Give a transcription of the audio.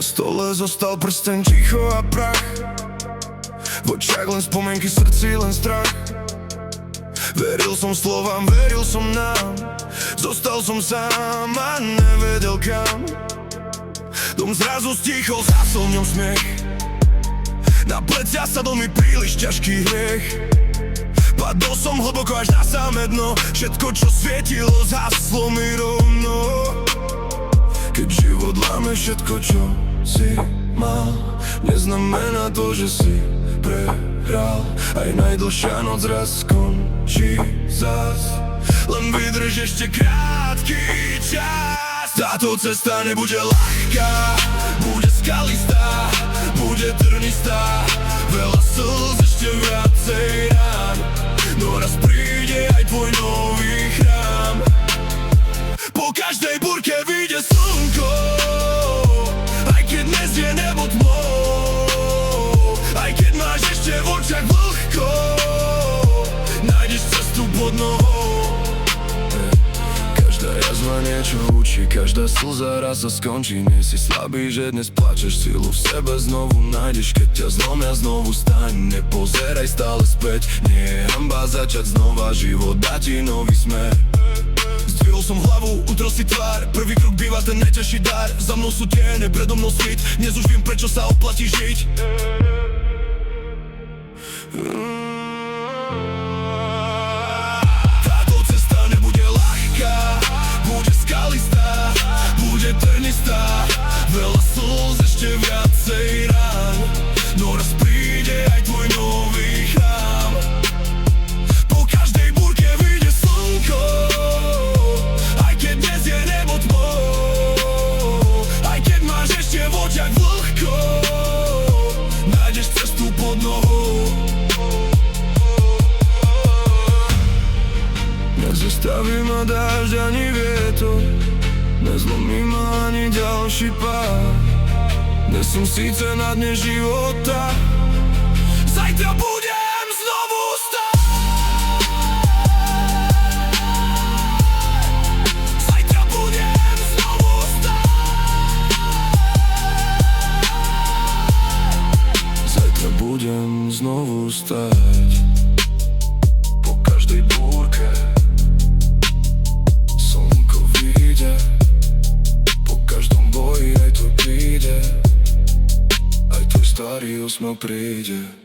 stole zostal prsteň, ticho a prach. V očiach len spomienky, srdci len strach. Veril som slovám, veril som nám. Zostal som sám a nevedel kam. Dom zrazu stichol, zhasol v ňom smiech. Na plecia sadol mi príliš ťažký hriech. Padol som hlboko až na samé dno. Všetko, čo svietilo, zhaslo mi rovno. Keď život láme všetko, čo si mal, neznamená to, že si prehral. Aj najdlhšia noc raz skončí zas. Len vydrž ešte krátky čas. Táto cesta nebude ľahká, bude skalistá, bude trnistá. Veľa slz, ešte viacej rán, no raz príde aj tvoj nový chrám. Po každej búrke vyjde slnko, aj keď dnes je nebo tmou. Aj keď máš ešte v očiach vlhko, nájdeš cestu pod nohou. Každá jazva niečo učí, každá slza raz sa skončí. Nie si slabý, že dnes plačeš, silu v sebe znovu nájdeš. Keď ťa zlomia, znovu staň, nepozeraj stále späť. Nie je hanba začať znova, život dá ti nový smer. Zdvihol som hlavu, utrel si tvár, prvý krok býva ten najťažší dar. Za mnou sú tiene, predo mnou svit, dnes už viem, prečo sa oplatí žiť. Táto cesta nebude ľahká, bude skalistá, bude trnistá. Veľa slz, ešte viacej rán, no raz príde aj tvoj nový chrám. Po každej búrke vyjde slnko, aj keď dnes je nebo tmou. Aj keď máš ešte v očiach vlhko, nájdeš cestu pod nohou. Nezastaví ma dážď ani vietor, nezlomí ma ani ďalší pád. Dnes som síce na dne života, zajtra budem znovu stáť. Zajtra budem znovu stáť. Zajtra budem znovu stáť. Po každej búrke slnko vyjde, po každom boji aj tvoj príde, aj tvoj starý úsmev príde.